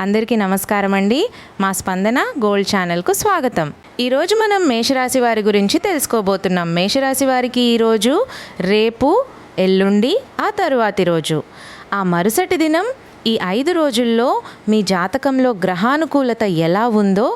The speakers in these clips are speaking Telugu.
అందరికీ నమస్కారం అండి. మా స్పందన గోల్డ్ ఛానల్కు స్వాగతం. ఈరోజు మనం మేషరాశి వారి గురించి తెలుసుకోబోతున్నాం. మేషరాశి వారికి ఈరోజు, రేపు, ఎల్లుండి, ఆ తరువాతి రోజు, ఆ మరుసటి దినం, ఈ 5 రోజుల్లో మీ జాతకంలో గ్రహానుకూలత ఎలా ఉందో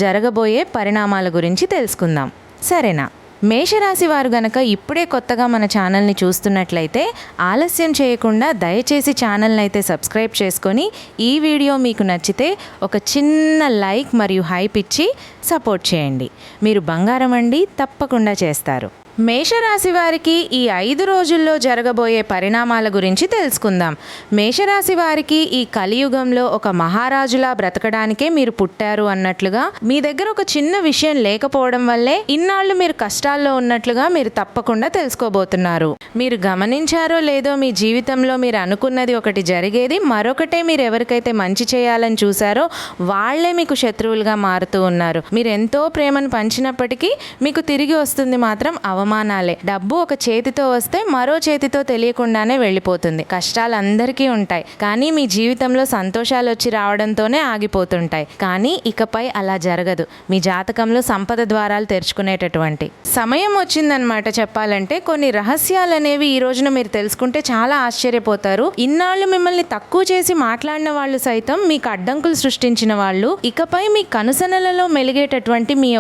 జరగబోయే పరిణామాల గురించి తెలుసుకుందాం. సరేనా? మేషరాశి వారు గనక ఇప్పుడే కొత్తగా మన ఛానల్ని చూస్తున్నట్లయితే ఆలస్యం చేయకుండా దయచేసి ఛానల్ని అయితే సబ్స్క్రైబ్ చేసుకొని, ఈ వీడియో మీకు నచ్చితే ఒక చిన్న లైక్ మరియు హైప్ ఇచ్చి సపోర్ట్ చేయండి. మీరు బంగారం అండి, తప్పకుండా చేస్తారు. మేషరాశి వారికి ఈ 5 రోజుల్లో జరగబోయే పరిణామాల గురించి తెలుసుకుందాం. మేషరాశి వారికి ఈ కలియుగంలో ఒక మహారాజులా బ్రతకడానికే మీరు పుట్టారు అన్నట్లుగా, మీ దగ్గర ఒక చిన్న విషయం లేకపోవడం వల్లే ఇన్నాళ్ళు మీరు కష్టాల్లో ఉన్నట్లుగా మీరు తప్పకుండా తెలుసుకోబోతున్నారు. మీరు గమనించారో లేదో, మీ జీవితంలో మీరు అనుకున్నది ఒకటి జరిగేది, మరొకటే మీరు ఎవరికైతే మంచి చేయాలని చూసారో వాళ్లే మీకు శత్రువులుగా మారుతూ ఉన్నారు. మీరు ఎంతో ప్రేమను పంచినప్పటికీ మీకు తిరిగి వస్తుంది మాత్రం అవమానాలే. డబ్బు ఒక చేతితో వస్తే మరో చేతితో తెలియకుండానే వెళ్ళిపోతుంది. కష్టాలు అందరికీ ఉంటాయి, కానీ మీ జీవితంలో సంతోషాలు వచ్చి రావడంతోనే ఆగిపోతుంటాయి. కానీ ఇకపై అలా జరగదు. మీ జాతకంలో సంపద ద్వారాలు తెరుచుకునేటటువంటి సమయం వచ్చిందనమాట. చెప్పాలంటే కొన్ని రహస్యాలు అనేవి ఈ రోజున మీరు తెలుసుకుంటే చాలా ఆశ్చర్యపోతారు. ఇన్నాళ్ళు మిమ్మల్ని తక్కువ చేసి మాట్లాడిన వాళ్ళు సైతం, మీకు అడ్డంకులు సృష్టించిన వాళ్ళు, ఇకపై మీ కనుసనలలో మెలిగేటటువంటి మీ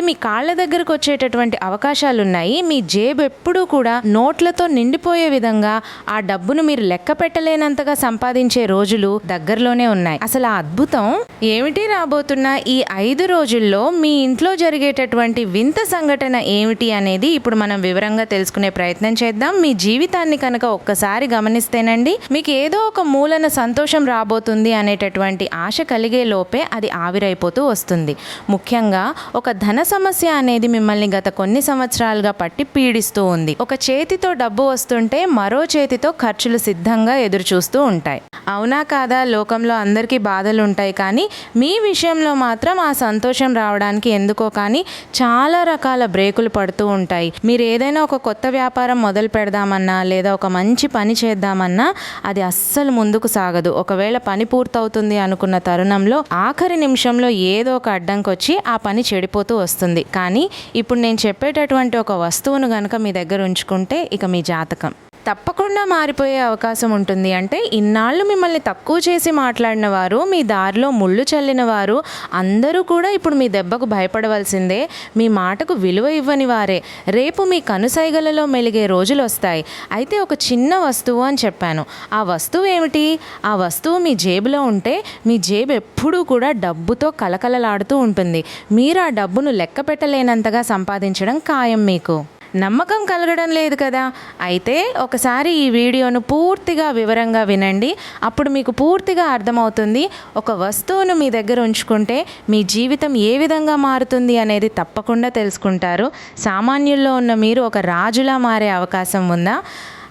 మీ కాళ్ళ దగ్గరకు వచ్చేటటువంటి అవకాశాలు ఉన్నాయి. మీ జేబు ఎప్పుడూ కూడా నోట్లతో నిండిపోయే విధంగా ఆ డబ్బును మీరు లెక్క పెట్టలేనంతగా సంపాదించే రోజులు దగ్గరలోనే ఉన్నాయి. అసలు ఆ అద్భుతం ఏమిటి రాబోతున్న ఈ 5 రోజుల్లో మీ ఇంట్లో జరిగేటటువంటి వింత సంఘటన ఏమిటి అనేది ఇప్పుడు మనం వివరంగా తెలుసుకునే ప్రయత్నం చేద్దాం. మీ జీవితాన్ని కనుక ఒక్కసారి గమనిస్తేనండి, మీకు ఏదో ఒక మూలన సంతోషం రాబోతుంది అనేటటువంటి ఆశ కలిగే లోపే అది ఆవిరైపోతూ వస్తుంది. ముఖ్యంగా ఒక ధన సమస్య అనేది మిమ్మల్ని గత కొన్ని సంవత్సరాలుగా పట్టి పీడిస్తూ ఉంది. ఒక చేతితో డబ్బు వస్తుంటే మరో చేతితో ఖర్చులు సిద్ధంగా ఎదురు చూస్తూ ఉంటాయి. అవునా కాదా? లోకంలో అందరికీ బాధలు ఉంటాయి, కానీ మీ విషయంలో మాత్రం ఆ సంతోషం రావడానికి ఎందుకో కానీ చాలా రకాల బ్రేకులు పడుతూ ఉంటాయి. మీరు ఏదైనా ఒక కొత్త వ్యాపారం మొదలు పెడదామన్నా, లేదా ఒక మంచి పని చేద్దామన్నా అది అస్సలు ముందుకు సాగదు. ఒకవేళ పని పూర్తవుతుంది అనుకున్న తరుణంలో ఆఖరి నిమిషంలో ఏదో ఒక అడ్డంకొచ్చి ఆ పని చెడిపోతూ వస్తుంది. కానీ ఇప్పుడు నేను చెప్పేటటువంటి ఒక వస్తువును గనక మీ దగ్గర ఉంచుకుంటే ఇక మీ జాతకం తప్పకుండా మారిపోయే అవకాశం ఉంటుంది. అంటే ఇన్నాళ్ళు మిమ్మల్ని తక్కువ చేసి మాట్లాడిన వారు, మీ దారిలో ముళ్ళు చల్లిన వారు అందరూ కూడా ఇప్పుడు మీ దెబ్బకు భయపడవలసిందే. మీ మాటకు విలువ ఇవ్వని వారే రేపు మీ కనుసైగలలో మెలిగే రోజులు వస్తాయి. అయితే ఒక చిన్న వస్తువు అని చెప్పాను. ఆ వస్తువు ఏమిటి? ఆ వస్తువు మీ జేబులో ఉంటే మీ జేబు ఎప్పుడూ కూడా డబ్బుతో కలకలలాడుతూ ఉంటుంది. మీరు ఆ డబ్బును లెక్క పెట్టలేనంతగా సంపాదించడం ఖాయం. మీకు నమ్మకం కలగడం లేదు కదా? అయితే ఒకసారి ఈ వీడియోను పూర్తిగా వివరంగా వినండి. అప్పుడు మీకు పూర్తిగా అర్థమవుతుంది. ఒక వస్తువును మీ దగ్గర ఉంచుకుంటే మీ జీవితం ఏ విధంగా మారుతుంది అనేది తప్పకుండా తెలుసుకుంటారు. సామాన్యుల్లో ఉన్న మీరు ఒక రాజులా మారే అవకాశం ఉందా?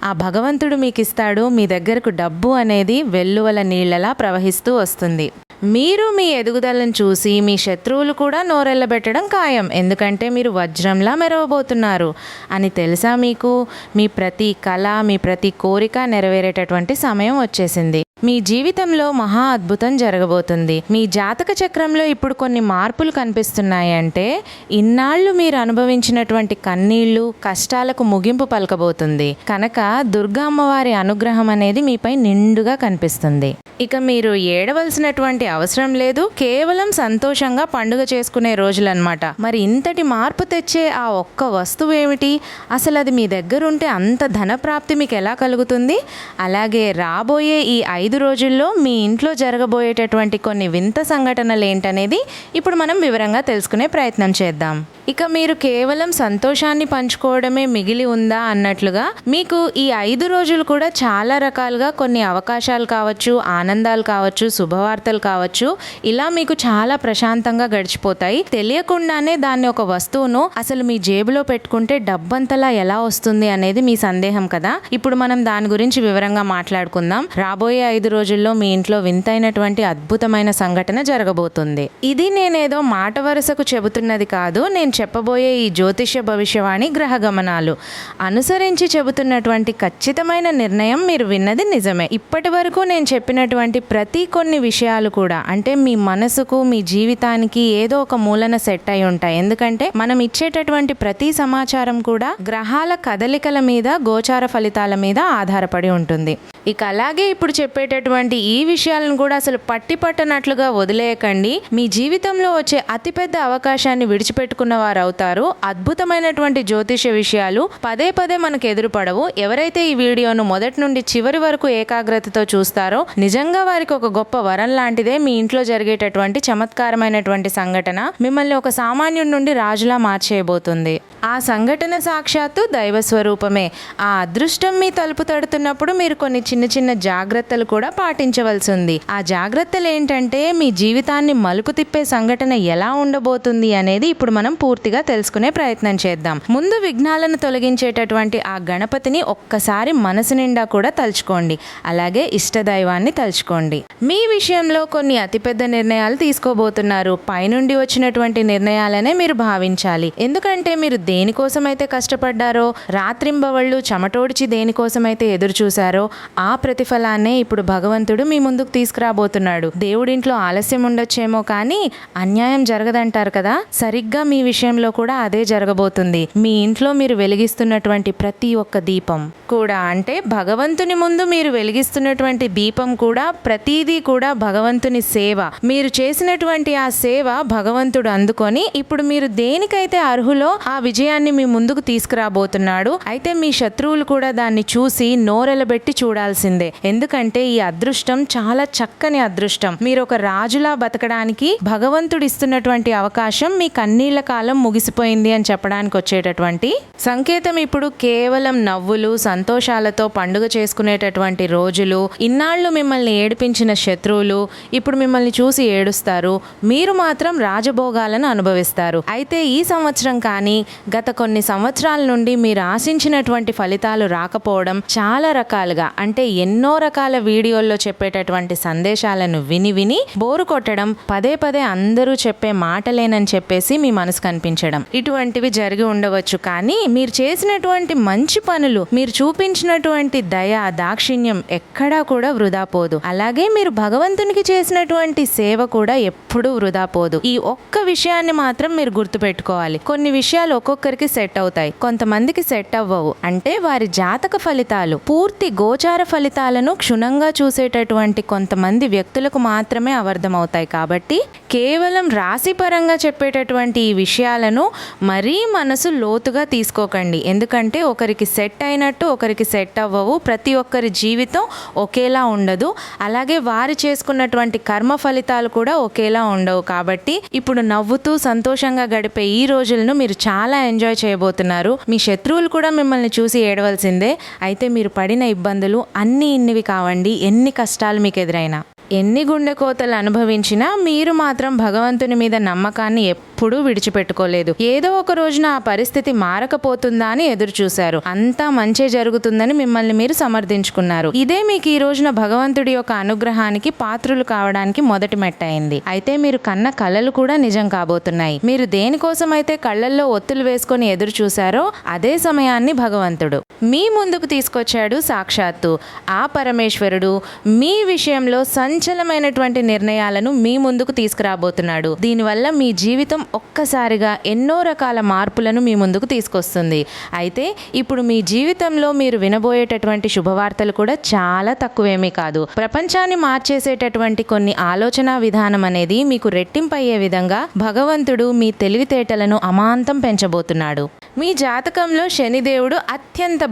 ఆ భగవంతుడు మీకు ఇస్తాడు. మీ దగ్గరకు డబ్బు అనేది వెల్లువల నీళ్లలా ప్రవహిస్తూ వస్తుంది. మీరు మీ ఎదుగుదలను చూసి మీ శత్రువులు కూడా నోరెళ్ళబెట్టడం ఖాయం. ఎందుకంటే మీరు వజ్రంలా మెరవబోతున్నారు అని తెలుసా మీకు? మీ ప్రతి కళ, మీ ప్రతి కోరిక నెరవేరేటటువంటి సమయం వచ్చేసింది. మీ జీవితంలో మహా అద్భుతం జరగబోతుంది. మీ జాతక చక్రంలో ఇప్పుడు కొన్ని మార్పులు కనిపిస్తున్నాయి. అంటే ఇన్నాళ్ళు మీరు అనుభవించినటువంటి కన్నీళ్లు, కష్టాలకు ముగింపు పలకబోతుంది. కనుక దుర్గా అమ్మవారి అనుగ్రహం అనేది మీపై నిండుగా కనిపిస్తుంది. ఇక మీరు ఏడవలసినటువంటి అవసరం లేదు. కేవలం సంతోషంగా పండుగ చేసుకునే రోజులన్నమాట. మరి ఇంతటి మార్పు తెచ్చే ఆ ఒక్క వస్తువు ఏమిటి? అసలు అది మీ దగ్గర ఉంటే అంత ధన ప్రాప్తి మీకు ఎలా కలుగుతుంది? అలాగే రాబోయే ఈ 5 రోజుల్లో మీ ఇంట్లో జరగబోయేటటువంటి కొన్ని వింత సంఘటనలు ఏంటనేది ఇప్పుడు మనం వివరంగా తెలుసుకునే ప్రయత్నం చేద్దాం. ఇక మీరు కేవలం సంతోషాన్ని పంచుకోవడమే మిగిలి ఉందా అన్నట్లుగా మీకు ఈ 5 రోజులు కూడా చాలా రకాలుగా కొన్ని అవకాశాలు కావచ్చు, ఆనందాలు కావచ్చు, శుభవార్తలు కావచ్చు, ఇలా మీకు చాలా ప్రశాంతంగా గడిచిపోతాయి. తెలియకుండానే దాన్ని ఒక వస్తువును అసలు మీ జేబులో పెట్టుకుంటే డబ్బంతలా ఎలా వస్తుంది అనేది మీ సందేహం కదా. ఇప్పుడు మనం దాని గురించి వివరంగా మాట్లాడుకుందాం. రాబోయే 5 రోజుల్లో మీ ఇంట్లో వింతైనటువంటి అద్భుతమైన సంఘటన జరగబోతుంది. ఇది నేనేదో మాట వరుసకు చెబుతున్నది కాదు. నేను చెప్పబోయే ఈ జ్యోతిష్య భవిష్యవాణి గ్రహ గమనాలు అనుసరించి చెబుతున్నటువంటి ఖచ్చితమైన నిర్ణయం మీరు విన్నది నిజమే. ఇప్పటి వరకు నేను చెప్పినటువంటి ప్రతి కొన్ని విషయాలు కూడా అంటే మీ మనసుకు మీ జీవితానికి ఏదో ఒక మూలన సెట్ అయి ఉంటాయి. ఎందుకంటే మనం ఇచ్చేటటువంటి ప్రతి సమాచారం కూడా గ్రహాల కదలికల మీద గోచార ఫలితాల మీద ఆధారపడి ఉంటుంది. ఇక అలాగే ఇప్పుడు చెప్పేటటువంటి ఈ విషయాలను కూడా అసలు పట్టనట్లుగా వదిలేయకండి. మీ జీవితంలో వచ్చే అతిపెద్ద అవకాశాన్ని విడిచిపెట్టుకున్న వారు అవుతారు. అద్భుతమైనటువంటి జ్యోతిష విషయాలు పదే పదే మనకు ఎదురుపడవు. ఎవరైతే ఈ వీడియోను మొదటి నుండి చివరి వరకు ఏకాగ్రతతో చూస్తారో నిజంగా వారికి ఒక గొప్ప వరం లాంటిదే మీ ఇంట్లో జరిగేటటువంటి చమత్కారమైనటువంటి సంఘటన మిమ్మల్ని ఒక సామాన్యుడి నుండి రాజులా మార్చేయబోతుంది. ఆ సంఘటన సాక్షాత్తు దైవ స్వరూపమే. ఆ అదృష్టం మీ తలుపు తడుతున్నప్పుడు మీరు కొన్ని చిన్న చిన్న జాగ్రత్తలు కూడా పాటించవలసి ఉంది. ఆ జాగ్రత్తలు ఏంటంటే మీ జీవితాన్ని మలుపు తిప్పే సంఘటన ఎలా ఉండబోతుంది అనేది ఇప్పుడు మనం పూర్తిగా తెలుసుకునే ప్రయత్నం చేద్దాం. ముందు విఘ్నాలను తొలగించేటటువంటి ఆ గణపతిని ఒక్కసారి మనసు నిండా కూడా తలుచుకోండి. అలాగే ఇష్టదైవాన్ని తలుచుకోండి. మీ విషయంలో కొన్ని అతిపెద్ద నిర్ణయాలు తీసుకోబోతున్నారు. పైనుండి వచ్చినటువంటి నిర్ణయాలనే మీరు భావించాలి. ఎందుకంటే మీరు దేనికోసమైతే కష్టపడ్డారో, రాత్రింబవళ్ళు చెమటోడిచి దేనికోసమైతే ఎదురు చూశారో ఆ ప్రతిఫలాన్నే ఇప్పుడు భగవంతుడు మీ ముందుకు తీసుకురాబోతున్నాడు. దేవుడింట్లో ఆలస్యం ఉండొచ్చేమో కానీ అన్యాయం జరగదంటారు కదా, సరిగ్గా మీ విషయంలో కూడా అదే జరగబోతుంది. మీ ఇంట్లో మీరు వెలిగిస్తున్నటువంటి ప్రతి ఒక్క దీపం కూడా అంటే భగవంతుని ముందు మీరు వెలిగిస్తున్నటువంటి దీపం కూడా ప్రతిదీ కూడా భగవంతుని సేవ. మీరు చేసినటువంటి ఆ సేవ భగవంతుడు అందుకొని ఇప్పుడు మీరు దేనికైతే అర్హులో ఆ విజయాన్ని మీ ముందుకు తీసుకురాబోతున్నాడు. అయితే మీ శత్రువులు కూడా దాన్ని చూసి నోరెలబెట్టి చూడాల్సిందే. ఎందుకంటే ఈ అదృష్టం చాలా చక్కని అదృష్టం. మీరు ఒక రాజులా బతకడానికి భగవంతుడు ఇస్తున్నటువంటి అవకాశం మీ కన్నీళ్ల కాలం ముగిసిపోయింది అని చెప్పడానికి వచ్చేటటువంటి సంకేతం. ఇప్పుడు కేవలం నవ్వులు సంతోషాలతో పండుగ చేసుకునేటటువంటి రోజులు. ఇన్నాళ్ళు మిమ్మల్ని ఏడిపించిన శత్రువులు ఇప్పుడు మిమ్మల్ని చూసి ఏడుస్తారు. మీరు మాత్రం రాజభోగాలను అనుభవిస్తారు. అయితే ఈ సంవత్సరం కానీ గత కొన్ని సంవత్సరాల నుండి మీరు ఆశించినటువంటి ఫలితాలు రాకపోవడం చాలా రకాలుగా అంటే ఎన్నో రకాల వీడియోల్లో చెప్పేటటువంటి సందేశాలను విని విని బోరు కొట్టడం, పదే పదే అందరూ చెప్పే మాటలేనని చెప్పేసి మీ మనసు కనిపించడం ఇటువంటివి జరిగి ఉండవచ్చు. కానీ మీరు చేసినటువంటి మంచి పనులు, మీరు చూపించినటువంటి దయ దాక్షిణ్యం ఎక్కడా కూడా వృధా పోదు. అలాగే మీరు భగవంతునికి చేసినటువంటి సేవ కూడా ఎప్పుడూ వృధా పోదు. ఈ ఒక్క విషయాన్ని మాత్రం మీరు గుర్తుపెట్టుకోవాలి. కొన్ని విషయాలు ఒక్కొక్కరికి సెట్ అవుతాయి, కొంతమందికి సెట్ అవ్వవు. అంటే వారి జాతక ఫలితాలు పూర్తి గోచార ఫలితాలను క్షుణ్ణంగా చూసేటటువంటి కొంతమంది వ్యక్తులకు మాత్రమే అర్థమవుతాయి. కాబట్టి కేవలం రాశిపరంగా చెప్పేటటువంటి ఈ విషయాలను మరీ మనసు లోతుగా తీసుకోకండి. ఎందుకంటే ఒకరికి సెట్ అయినట్టు ఒకరికి సెట్ అవ్వవు. ప్రతి ఒక్కరి జీవితం ఒకేలా ఉండదు. అలాగే వారు చేసుకున్నటువంటి కర్మ ఫలితాలు కూడా ఒకేలా ఉండవు. కాబట్టి ఇప్పుడు నవ్వుతూ సంతోషంగా గడిపే ఈ రోజులను మీరు చాలా ఎంజాయ్ చేయబోతున్నారు. మీ శత్రువులు కూడా మిమ్మల్ని చూసి ఏడవలసిందే. అయితే మీరు పడిన ఇబ్బందులు అన్ని ఇన్నివి కావండి. ఎన్ని కష్టాలు మీకు ఎదురైనా, ఎన్ని గుండె కోతలు అనుభవించినా మీరు మాత్రం భగవంతుని మీద నమ్మకాన్ని ఎప్పుడూ విడిచిపెట్టుకోలేదు. ఏదో ఒక రోజున ఆ పరిస్థితి మారకపోతుందా అని ఎదురు చూశారు. అంతా మంచే జరుగుతుందని మిమ్మల్ని మీరు సమర్థించుకున్నారు. ఇదే మీకు ఈ రోజున భగవంతుడి యొక్క అనుగ్రహానికి పాత్రులు కావడానికి మొదటి మెట్టు అయింది. అయితే మీరు కన్న కలలు కూడా నిజం కాబోతున్నాయి. మీరు దేనికోసం అయితే కళ్ళల్లో ఒత్తులు వేసుకొని ఎదురు చూశారో అదే సమయాన్ని భగవంతుడు మీ ముందుకు తీసుకొచ్చాడు. సాక్షాత్తు ఆ పరమేశ్వరుడు మీ విషయంలో సంచలమైనటువంటి నిర్ణయాలను మీ ముందుకు తీసుకురాబోతున్నాడు. దీనివల్ల మీ జీవితం ఒక్కసారిగా ఎన్నో రకాల మార్పులను మీ ముందుకు తీసుకొస్తుంది. అయితే ఇప్పుడు మీ జీవితంలో మీరు వినబోయేటటువంటి శుభవార్తలు కూడా చాలా తక్కువేమీ కాదు. ప్రపంచాన్ని మార్చేసేటటువంటి కొన్ని ఆలోచన విధానం అనేది మీకు రెట్టింపయ్యే విధంగా భగవంతుడు మీ తెలివితేటలను అమాంతం పెంచబోతున్నాడు. మీ జాతకంలో శనిదేవుడు అత్యంత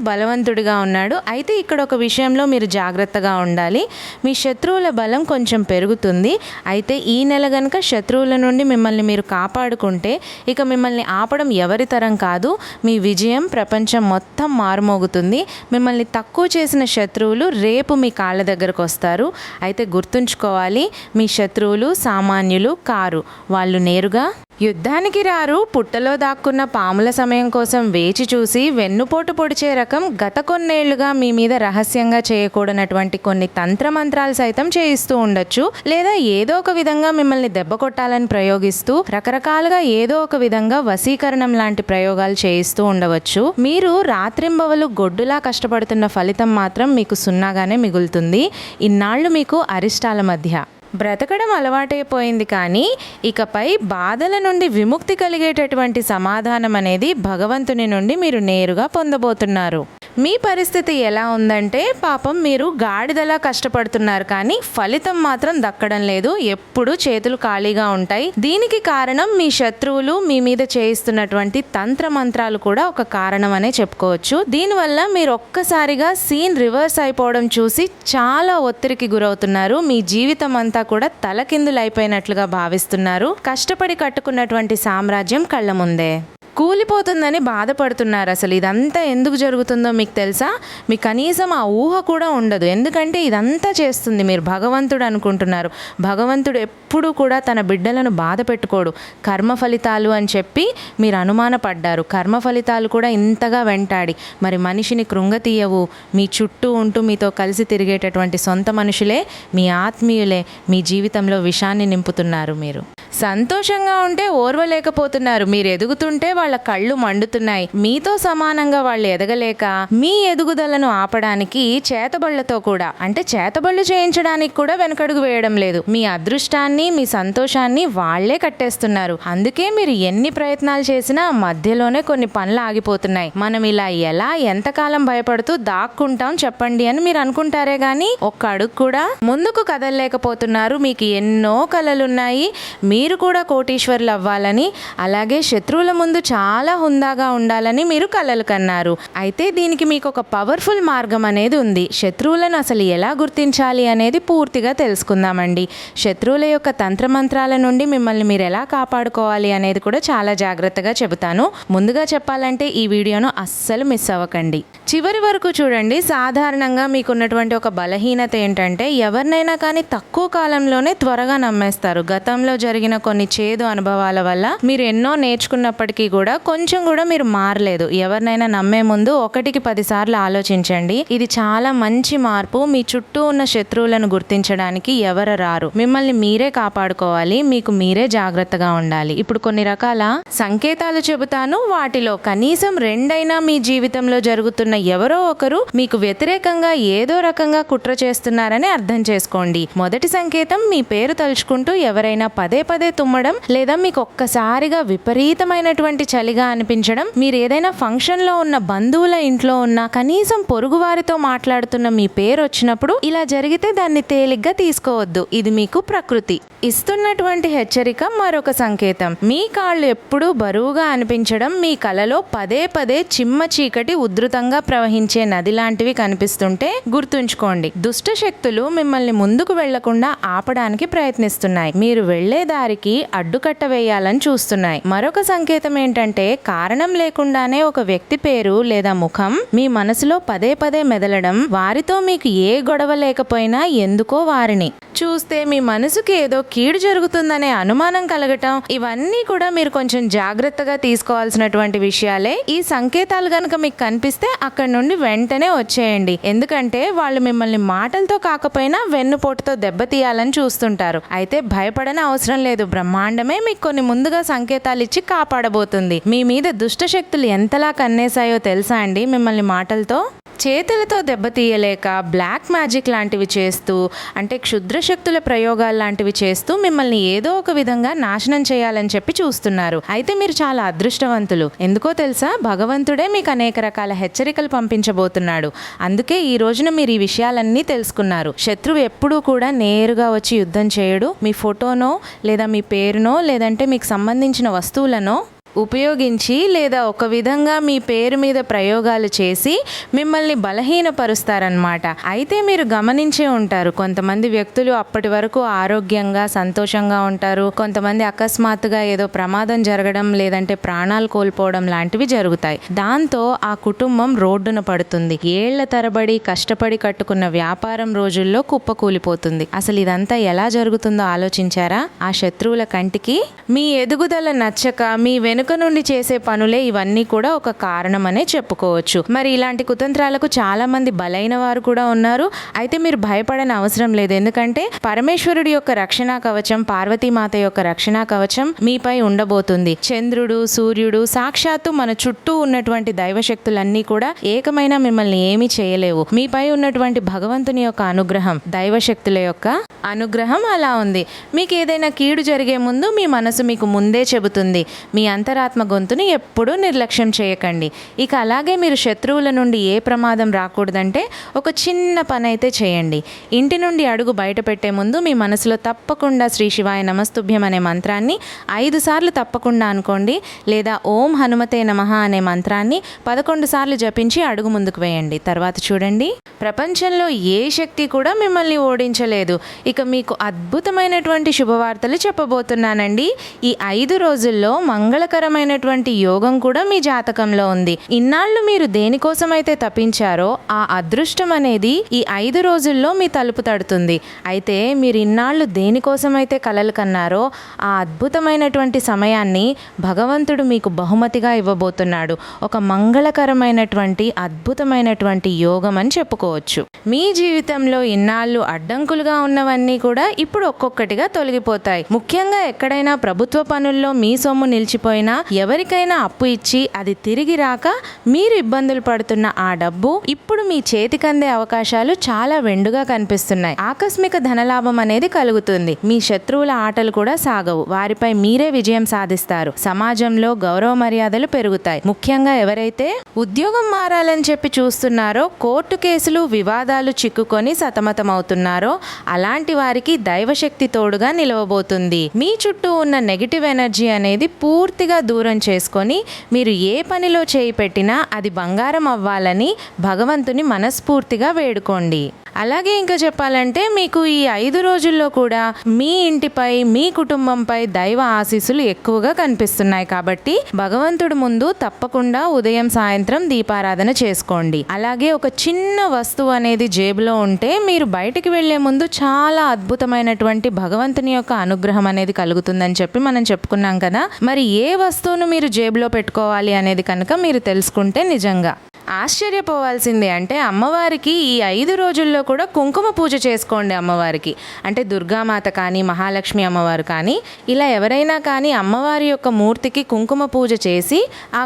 బలవంతుడిగా ఉన్నాడు. అయితే ఇక్కడ ఒక విషయంలో మీరు జాగ్రత్తగా ఉండాలి. మీ శత్రువుల బలం కొంచెం పెరుగుతుంది. అయితే ఈ నెల గనుక శత్రువుల నుండి మిమ్మల్ని మీరు కాపాడుకుంటే ఇక మిమ్మల్ని ఆపడం ఎవరి తరం కాదు. మీ విజయం ప్రపంచం మొత్తం మారుమోగుతుంది. మిమ్మల్ని తక్కువ చేసిన శత్రువులు రేపు మీ కాళ్ళ దగ్గరకు వస్తారు. అయితే గుర్తుంచుకోవాలి, మీ శత్రువులు సామాన్యులు కారు. వాళ్ళు నేరుగా యుద్ధానికి రారు పుట్టలో దాక్కున్న పాముల సమయం కోసం వేచి చూసి వెన్నుపోటు పొడిచే రకం గత కొన్నేళ్లుగా మీ మీద రహస్యంగా చేయకూడనటువంటి కొన్ని తంత్రమంత్రాలు సైతం చేయిస్తూ ఉండొచ్చు, లేదా ఏదో ఒక విధంగా మిమ్మల్ని దెబ్బ కొట్టాలని ప్రయోగిస్తూ రకరకాలుగా ఏదో ఒక విధంగా వశీకరణం లాంటి ప్రయోగాలు చేయిస్తూ ఉండవచ్చు. మీరు రాత్రింబవలు గొడ్డులా కష్టపడుతున్న ఫలితం మాత్రం మీకు సున్నాగానే మిగులుతుంది. ఇన్నాళ్ళు మీకు అరిష్టాల మధ్య బ్రతకడం అలవాటైపోయింది, కానీ ఇకపై బాధల నుండి విముక్తి కలిగేటటువంటి సమాధానం అనేది భగవంతుని నుండి మీరు నేరుగా పొందబోతున్నారు. మీ పరిస్థితి ఎలా ఉందంటే, పాపం మీరు గాడిదలా కష్టపడుతున్నారు కానీ ఫలితం మాత్రం దక్కడం లేదు. ఎప్పుడూ చేతులు ఖాళీగా ఉంటాయి. దీనికి కారణం మీ శత్రువులు మీ మీద చేయిస్తున్నటువంటి తంత్రమంత్రాలు కూడా ఒక కారణం అనే చెప్పుకోవచ్చు. దీనివల్ల మీరు ఒక్కసారిగా సీన్ రివర్స్ అయిపోవడం చూసి చాలా ఒత్తిడికి గురవుతున్నారు. మీ జీవితం అంతా కూడా తలకిందులైపోయినట్లుగా భావిస్తున్నారు. కష్టపడి కట్టుకున్నటువంటి సామ్రాజ్యం కళ్ళ ముందే కూలిపోతుందని బాధపడుతున్నారు. అసలు ఇదంతా ఎందుకు జరుగుతుందో మీకు తెలుసా? మీకు కనీసం ఆ ఊహ కూడా ఉండదు. ఎందుకంటే ఇదంతా చేస్తుంది మీరు భగవంతుడు అనుకుంటున్నారు. భగవంతుడు ఎప్పుడూ కూడా తన బిడ్డలను బాధ పెట్టుకోడు. కర్మ ఫలితాలు అని చెప్పి మీరు అనుమానపడ్డారు. కర్మ ఫలితాలు కూడా ఇంతగా వెంటాడి మరి మనిషిని కృంగతీయవు. మీ చుట్టూ ఉంటూ మీతో కలిసి తిరిగేటటువంటి సొంత మనుషులే, మీ ఆత్మీయులే మీ జీవితంలో విషాన్ని నింపుతున్నారు. మీరు సంతోషంగా ఉంటే ఓర్వలేకపోతున్నారు. మీరు ఎదుగుతుంటే వాళ్ళ కళ్ళు మండుతున్నాయి. మీతో సమానంగా వాళ్ళు ఎదగలేక మీ ఎదుగుదలను ఆపడానికి చేతబళ్లతో కూడా, అంటే చేతబళ్ళు చేయించడానికి కూడా వెనకడుగు వేయడం లేదు. మీ అదృష్టాన్ని, మీ సంతోషాన్ని వాళ్లే కట్టేస్తున్నారు. అందుకే మీరు ఎన్ని ప్రయత్నాలు చేసినా మధ్యలోనే కొన్ని పనులు ఆగిపోతున్నాయి. మనం ఇలా ఎలా ఎంతకాలం భయపడుతూ దాక్కుంటాం చెప్పండి అని మీరు అనుకుంటారే గానీ ఒక్క అడుగు కూడా ముందుకు కదలలేకపోతున్నారు. మీకు ఎన్నో కలలున్నాయి. మీరు కూడా కోటీశ్వరులు అవ్వాలని, అలాగే శత్రువుల ముందు చాలా హుందాగా ఉండాలని మీరు కలలు కన్నారు. అయితే దీనికి మీకు ఒక పవర్ఫుల్ మార్గం అనేది ఉంది. శత్రువులను అసలు ఎలా గుర్తించాలి అనేది పూర్తిగా తెలుసుకుందామండి. శత్రువుల యొక్క తంత్రమంత్రాల నుండి మిమ్మల్ని మీరు ఎలా కాపాడుకోవాలి అనేది కూడా చాలా జాగ్రత్తగా చెబుతాను. ముందుగా చెప్పాలంటే ఈ వీడియోను అస్సలు మిస్ అవ్వకండి, చివరి వరకు చూడండి. సాధారణంగా మీకున్నటువంటి ఒక బలహీనత ఏంటంటే, ఎవరినైనా కానీ తక్కువ కాలంలోనే త్వరగా నమ్మేస్తారు. గతంలో జరిగిన కొన్ని చేదు అనుభవాల వల్ల మీరు ఎన్నో నేర్చుకున్నప్పటికీ కూడా కొంచెం కూడా మీరు మారలేదు. ఎవరినైనా నమ్మే ముందు 1కి 10 సార్లు ఆలోచించండి. ఇది చాలా మంచి మార్పు. మీ చుట్టూ ఉన్న శత్రువులను గుర్తించడానికి ఎవరు రారు. మిమ్మల్ని మీరే కాపాడుకోవాలి. మీకు మీరే జాగ్రత్తగా ఉండాలి. ఇప్పుడు కొన్ని రకాల సంకేతాలు చెబుతాను. వాటిలో కనీసం 2 మీ జీవితంలో జరుగుతున్న ఎవరో ఒకరు మీకు వ్యతిరేకంగా ఏదో రకంగా కుట్ర చేస్తున్నారని అర్థం చేసుకోండి. మొదటి సంకేతం, మీ పేరు తలుచుకుంటూ ఎవరైనా పదే పదే తుమ్మడం, లేదా మీకు ఒక్కసారిగా విపరీతమైనటువంటి చలిగా అనిపించడం, మీరు ఏదైనా ఫంక్షన్ లో ఉన్న బంధువుల ఇంట్లో ఉన్న కనీసం పొరుగు వారితో మాట్లాడుతున్న మీ పేరు వచ్చినప్పుడు ఇలా జరిగితే దాన్ని తేలిగ్గా తీసుకోవద్దు. ఇది మీకు ప్రకృతి ఇస్తున్నటువంటి హెచ్చరిక. మరొక సంకేతం, మీ కాళ్ళు ఎప్పుడూ బరువుగా అనిపించడం, మీ కలలో పదే పదే చిమ్మ చీకటి ఉధృతంగా ప్రవహించే నది లాంటివి కనిపిస్తుంటే గుర్తుంచుకోండి. దుష్ట శక్తులు మిమ్మల్ని ముందుకు వెళ్లకుండా ఆపడానికి ప్రయత్నిస్తున్నాయి. మీరు వెళ్లే దారికి అడ్డుకట్ట వేయాలని చూస్తున్నాయి. మరొక సంకేతం ఏంటంటే, కారణం లేకుండానే ఒక వ్యక్తి పేరు లేదా ముఖం మీ మనసులో పదే పదే మెదలడం, వారితో మీకు ఏ గొడవ లేకపోయినా ఎందుకో వారిని చూస్తే మీ మనసుకి ఏదో కీడు జరుగుతుందనే అనుమానం కలగటం, ఇవన్నీ కూడా మీరు కొంచెం జాగ్రత్తగా తీసుకోవాల్సినటువంటి విషయాలే. ఈ సంకేతాలు గనక మీకు కనిపిస్తే అక్కడి నుండి వెంటనే వచ్చేయండి. ఎందుకంటే వాళ్ళు మిమ్మల్ని మాటలతో కాకపోయినా వెన్నుపోటుతో దెబ్బతీయాలని చూస్తుంటారు. అయితే భయపడని అవసరం లేదు. బ్రహ్మాండమే మీకు కొన్ని ముందుగా సంకేతాలు ఇచ్చి కాపాడబోతుంది. మీ మీద దుష్ట శక్తులు ఎంతలా కన్నేశాయో తెలుసా అండి? మిమ్మల్ని మాటలతో చేతులతో దెబ్బతీయలేక బ్లాక్ మ్యాజిక్ లాంటివి చేస్తూ, అంటే క్షుద్ర శక్తుల ప్రయోగాలు లాంటివి చేస్తూ మిమ్మల్ని ఏదో ఒక విధంగా నాశనం చేయాలని చెప్పి చూస్తున్నారు. అయితే మీరు చాలా అదృష్టవంతులు. ఎందుకో తెలుసా? భగవంతుడే మీకు అనేక రకాల హెచ్చరికలు పంపించబోతున్నాడు. అందుకే ఈ రోజున మీరు ఈ విషయాలన్నీ తెలుసుకున్నారు. శత్రువు ఎప్పుడూ కూడా నేరుగా వచ్చి యుద్ధం చేయడు. మీ ఫోటోనో లేదా మీ పేరునో లేదంటే మీకు సంబంధించిన వస్తువులనో ఉపయోగించి లేదా ఒక విధంగా మీ పేరు మీద ప్రయోగాలు చేసి మిమ్మల్ని బలహీనపరుస్తారనమాట. అయితే మీరు గమనించే ఉంటారు, కొంతమంది వ్యక్తులు అప్పటి వరకు ఆరోగ్యంగా సంతోషంగా ఉంటారు, కొంతమంది అకస్మాత్తుగా ఏదో ప్రమాదం జరగడం లేదంటే ప్రాణాలు కోల్పోవడం లాంటివి జరుగుతాయి. దాంతో ఆ కుటుంబం రోడ్డున పడుతుంది. ఏళ్ల తరబడి కష్టపడి కట్టుకున్న వ్యాపారం రోజుల్లో కుప్పకూలిపోతుంది. అసలు ఇదంతా ఎలా జరుగుతుందో ఆలోచించారా? ఆ శత్రువుల కంటికి మీ ఎదుగుదల నచ్చక మీ వెనుక నుండి చేసే పనులే ఇవన్నీ కూడా ఒక కారణమనే చెప్పుకోవచ్చు. మరి ఇలాంటి కుతంత్రాలకు చాలా మంది బలైన వారు కూడా ఉన్నారు. అయితే మీరు భయపడని అవసరం లేదు. ఎందుకంటే పరమేశ్వరుడి యొక్క రక్షణా కవచం, పార్వతీమాత యొక్క రక్షణా కవచం మీపై ఉండబోతుంది. చంద్రుడు, సూర్యుడు, సాక్షాత్తు మన చుట్టూ ఉన్నటువంటి దైవశక్తులన్నీ కూడా ఏకమైన మిమ్మల్ని ఏమీ చేయలేవు. మీపై ఉన్నటువంటి భగవంతుని యొక్క అనుగ్రహం, దైవశక్తుల యొక్క అనుగ్రహం అలా ఉంది. మీకు ఏదైనా కీడు జరిగే ముందు మీ మనసు మీకు ముందే చెబుతుంది. మీ అంతరాత్మ గొంతుని ఎప్పుడూ నిర్లక్ష్యం చేయకండి. ఇక అలాగే మీరు శత్రువుల నుండి ఏ ప్రమాదం రాకూడదంటే ఒక చిన్న పని అయితే చేయండి. ఇంటి నుండి అడుగు బయట పెట్టే ముందు మీ మనసులో తప్పకుండా శ్రీ శివాయ నమస్తుభ్యం అనే మంత్రాన్ని 5 సార్లు తప్పకుండా అనుకోండి. లేదా ఓం హనుమతే నమః అనే మంత్రాన్ని 11 సార్లు జపించి అడుగు ముందుకు వేయండి. తర్వాత చూడండి, ప్రపంచంలో ఏ శక్తి కూడా మిమ్మల్ని ఓడించలేదు. ఇక మీకు అద్భుతమైనటువంటి శుభవార్తలు చెప్పబోతున్నానండి. ఈ 5 రోజుల్లో మంగళకరమైనటువంటి యోగం కూడా మీ జాతకంలో ఉంది. ఇన్నాళ్ళు మీరు దేనికోసమైతే తప్పించారో ఆ అదృష్టం అనేది ఈ 5 రోజుల్లో మీ తలుపు తడుతుంది. అయితే మీరు ఇన్నాళ్ళు దేనికోసమైతే కలలు కన్నారో ఆ అద్భుతమైనటువంటి సమయాన్ని భగవంతుడు మీకు బహుమతిగా ఇవ్వబోతున్నాడు. ఒక మంగళకరమైనటువంటి అద్భుతమైనటువంటి యోగం అని చెప్పుకోవచ్చు. మీ జీవితంలో ఇన్నాళ్ళు అడ్డంకులుగా ఉన్నవన్నీ కూడా ఇప్పుడు ఒక్కొక్కటిగా తొలగిపోతాయి. ముఖ్యంగా ఎక్కడైనా ప్రభుత్వ పనుల్లో మీ సొమ్ము నిలిచిపోయినా, ఎవరికైనా అప్పు ఇచ్చి అది తిరిగి రాక మీరు ఇబ్బందులు పడుతున్న ఆ డబ్బు ఇప్పుడు మీ చేతికందే అవకాశాలు చాలా వెండుగా కనిపిస్తున్నాయి. ఆకస్మిక ధనలాభం అనేది కలుగుతుంది. మీ శత్రువుల ఆటలు కూడా సాగవు. వారిపై మీరే విజయం సాధిస్తారు. సమాజంలో గౌరవ మర్యాదలు పెరుగుతాయి. ముఖ్యంగా ఎవరైతే ఉద్యోగం మారాలని చెప్పి చూస్తున్నారో, కోర్టు కేసులు వివాదాలు చిక్కుకొని సతమతమవుతున్నారో అలాంటి వారికి దైవశక్తి తోడుగా నిలవబోతుంది. మీ చుట్టూ ఉన్న నెగిటివ్ ఎనర్జీ అనేది పూర్తిగా దూరం చేసుకొని మీరు ఏ పనిలో చేయి పెట్టినా అది బంగారం అవ్వాలని భగవంతుని మనస్ఫూర్తిగా వేడుకోండి. అలాగే ఇంకా చెప్పాలంటే మీకు ఈ 5 రోజుల్లో కూడా మీ ఇంటిపై, మీ కుటుంబంపై దైవ ఆశీస్సులు ఎక్కువగా కనిపిస్తున్నాయి. కాబట్టి భగవంతుడి ముందు తప్పకుండా ఉదయం సాయంత్రం దీపారాధన చేసుకోండి. అలాగే ఒక చిన్న వస్తువు అనేది జేబులో ఉంటే మీరు బయటికి వెళ్లే ముందు చాలా అద్భుతమైనటువంటి భగవంతుని యొక్క అనుగ్రహం అనేది కలుగుతుందని చెప్పి మనం చెప్పుకున్నాం కదా. మరి ఏ వస్తువును మీరు జేబులో పెట్టుకోవాలి అనేది కనుక మీరు తెలుసుకుంటే నిజంగా ఆశ్చర్యపోవాల్సిందే. అంటే అమ్మవారికి ఈ 5 రోజుల్లో కూడా కుంకుమ పూజ చేసుకోండి. అమ్మవారికి అంటే దుర్గామాత కానీ, మహాలక్ష్మి అమ్మవారు కానీ, ఇలా ఎవరైనా కానీ అమ్మవారి యొక్క మూర్తికి కుంకుమ పూజ చేసి ఆ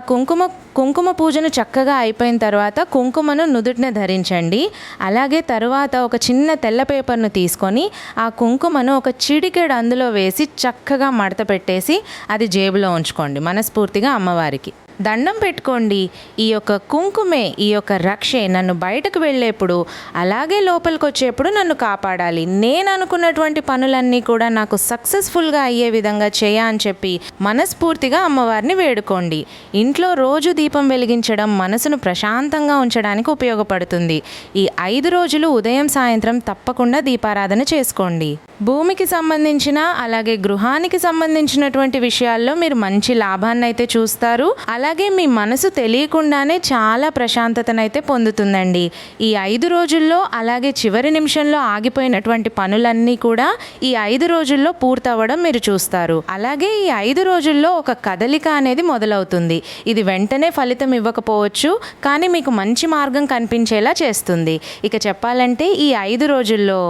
కుంకుమ పూజను చక్కగా అయిపోయిన తర్వాత కుంకుమను నుదుటిన ధరించండి. అలాగే తరువాత ఒక చిన్న తెల్ల పేపర్ను తీసుకొని ఆ కుంకుమను ఒక చిటికెడు అందులో వేసి చక్కగా మడత పెట్టేసి అది జేబులో ఉంచుకోండి. మనస్ఫూర్తిగా అమ్మవారికి దండం పెట్టుకోండి. ఈ యొక్క కుంకుమే, ఈ యొక్క రక్షే నన్ను బయటకు వెళ్ళేప్పుడు అలాగే లోపలికి వచ్చేప్పుడు నన్ను కాపాడాలి. నేను అనుకున్నటువంటి పనులన్నీ కూడా నాకు సక్సెస్ఫుల్గా అయ్యే విధంగా అని చెప్పి మనస్ఫూర్తిగా అమ్మవారిని వేడుకోండి. ఇంట్లో రోజు దీపం వెలిగించడం మనసును ప్రశాంతంగా ఉంచడానికి ఉపయోగపడుతుంది. ఈ 5 రోజులు ఉదయం సాయంత్రం తప్పకుండా దీపారాధన చేసుకోండి. భూమికి సంబంధించిన అలాగే గృహానికి సంబంధించినటువంటి విషయాల్లో మీరు మంచి లాభాన్ని అయితే చూస్తారు. అలాగే మీ మనసు తెలియకుండానే చాలా ప్రశాంతతనైతే పొందుతుందండి. ఈ 5 రోజుల్లో అలాగే చివరి నిమిషంలో ఆగిపోయినటువంటి పనులన్నీ కూడా ఈ 5 రోజుల్లో పూర్తవ్వడం మీరు చూస్తారు. అలాగే ఈ 5 రోజుల్లో ఒక కదలిక అనేది మొదలవుతుంది. ఇది వెంటనే ఫలితం ఇవ్వకపోవచ్చు, కానీ మీకు మంచి మార్గం కనిపించేలా చేస్తుంది. ఇక చెప్పాలంటే ఈ 5 రోజుల్లో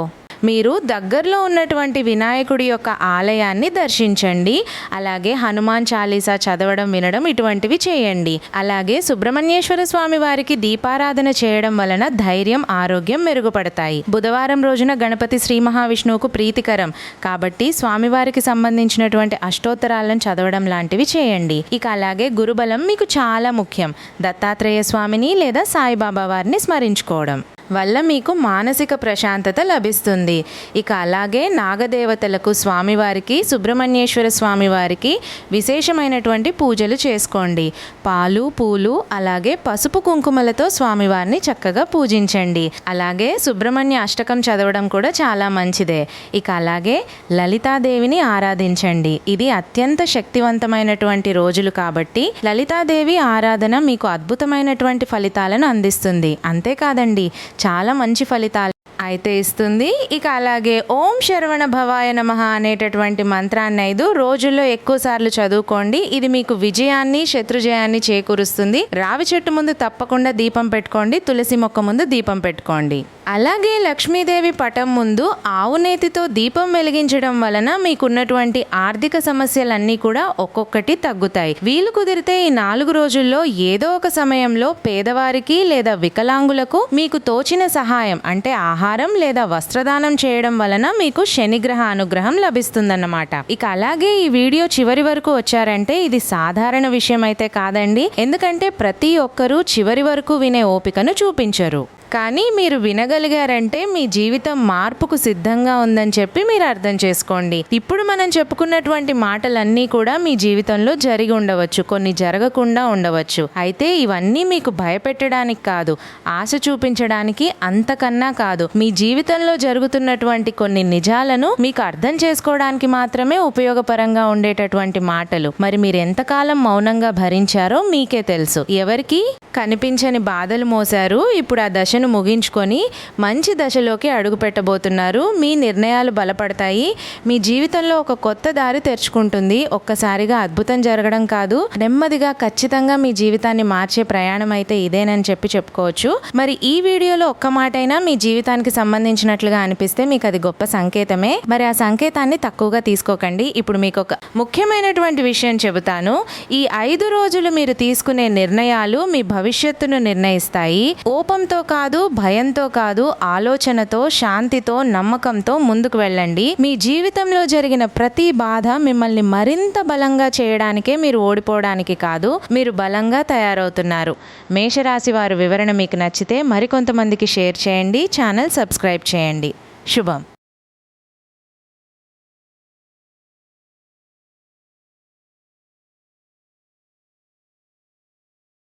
మీరు దగ్గరలో ఉన్నటువంటి వినాయకుడి యొక్క ఆలయాన్ని దర్శించండి. అలాగే హనుమాన్ చాలీసా చదవడం, వినడం ఇటువంటివి చేయండి. అలాగే సుబ్రహ్మణ్యేశ్వర స్వామి వారికి దీపారాధన చేయడం వలన ధైర్యం, ఆరోగ్యం మెరుగుపడతాయి. బుధవారం రోజున గణపతి శ్రీ మహావిష్ణువుకు ప్రీతికరం కాబట్టి స్వామివారికి సంబంధించినటువంటి అష్టోత్తరాలను చదవడం లాంటివి చేయండి. ఇక అలాగే గురుబలం మీకు చాలా ముఖ్యం. దత్తాత్రేయ స్వామిని లేదా సాయిబాబా వారిని స్మరించుకోవడం. వల్ల మీకు మానసిక ప్రశాంతత లభిస్తుంది. ఇక అలాగే నాగదేవతలకు స్వామివారికి, సుబ్రహ్మణ్యేశ్వర స్వామివారికి విశేషమైనటువంటి పూజలు చేసుకోండి. పాలు, పూలు అలాగే పసుపు కుంకుమలతో స్వామివారిని చక్కగా పూజించండి. అలాగే సుబ్రహ్మణ్య అష్టకం చదవడం కూడా చాలా మంచిదే. ఇక అలాగే లలితాదేవిని ఆరాధించండి. ఇది అత్యంత శక్తివంతమైనటువంటి రోజులు కాబట్టి లలితాదేవి ఆరాధన మీకు అద్భుతమైనటువంటి ఫలితాలను అందిస్తుంది. అంతేకాదండి, చాలా మంచి ఫలితాలు అయితే ఇస్తుంది. ఇక అలాగే ఓం శరవణ భవాయ నమః అనేటటువంటి మంత్రాన్ని 5 రోజుల్లో ఎక్కువ సార్లు చదువుకోండి. ఇది మీకు విజయాన్ని, శత్రుజయాన్ని చేకూరుస్తుంది. రావి చెట్టు ముందు తప్పకుండా దీపం పెట్టుకోండి. తులసి మొక్క ముందు దీపం పెట్టుకోండి. అలాగే లక్ష్మీదేవి పటం ముందు ఆవు నేతితో దీపం వెలిగించడం వలన మీకున్నటువంటి ఆర్థిక సమస్యలన్నీ కూడా ఒక్కొక్కటి తగ్గుతాయి. వీలు కుదిరితే ఈ 4 రోజుల్లో ఏదో ఒక సమయంలో పేదవారికి లేదా వికలాంగులకు మీకు తోచిన సహాయం అంటే ఆహారం లేదా వస్త్రదానం చేయడం వలన మీకు శనిగ్రహ అనుగ్రహం లభిస్తుందన్నమాట. ఇక అలాగే ఈ వీడియో చివరి వరకు వచ్చారంటే ఇది సాధారణ విషయం అయితే కాదండి. ఎందుకంటే ప్రతి ఒక్కరూ చివరి వరకు వినే ఓపికను చూపించరు. కానీ మీరు వినగలిగారంటే మీ జీవితం మార్పుకు సిద్ధంగా ఉందని చెప్పి మీరు అర్థం చేసుకోండి. ఇప్పుడు మనం చెప్పుకున్నటువంటి మాటలన్నీ కూడా మీ జీవితంలో జరిగి ఉండవచ్చు, కొన్ని జరగకుండా ఉండవచ్చు. అయితే ఇవన్నీ మీకు భయపెట్టడానికి కాదు, ఆశ చూపించడానికి, అంతకన్నా కాదు. మీ జీవితంలో జరుగుతున్నటువంటి కొన్ని నిజాలను మీకు అర్థం చేసుకోవడానికి మాత్రమే ఉపయోగపరంగా ఉండేటటువంటి మాటలు. మరి మీరు ఎంతకాలం మౌనంగా భరించారో మీకే తెలుసు. ఎవరికి కనిపించని బాధలు మోసారు. ఇప్పుడు ఆ దశను ముగించుకొని మంచి దశలోకి అడుగు పెట్టబోతున్నారు. మీ నిర్ణయాలు బలపడతాయి. మీ జీవితంలో ఒక కొత్త దారి తెరుచుకుంటుంది. ఒక్కసారిగా అద్భుతం జరగడం కాదు, నెమ్మదిగా ఖచ్చితంగా మీ జీవితాన్ని మార్చే ప్రయాణం అయితే ఇదేనని చెప్పుకోవచ్చు. మరి ఈ వీడియోలో ఒక్క మాటైనా మీ జీవితానికి సంబంధించినట్లుగా అనిపిస్తే మీకు అది గొప్ప సంకేతమే. మరి ఆ సంకేతాన్ని తక్కువగా తీసుకోకండి. ఇప్పుడు మీకు ఒక ముఖ్యమైనటువంటి విషయం చెబుతాను. ఈ 5 రోజులు మీరు తీసుకునే నిర్ణయాలు మీ భవిష్యత్తును నిర్ణయిస్తాయి. కోపంతో కాదు, భయంతో కాదు, ఆలోచనతో, శాంతితో, నమ్మకంతో ముందుకు వెళ్ళండి. మీ జీవితంలో జరిగిన ప్రతి బాధ మిమ్మల్ని మరింత బలంగా చేయడానికే, మీరు ఓడిపోవడానికి కాదు. మీరు బలంగా తయారవుతున్నారు. మేషరాశి వారి వివరణ మీకు నచ్చితే మరికొంతమందికి షేర్ చేయండి. ఛానల్ సబ్స్క్రైబ్ చేయండి. శుభం.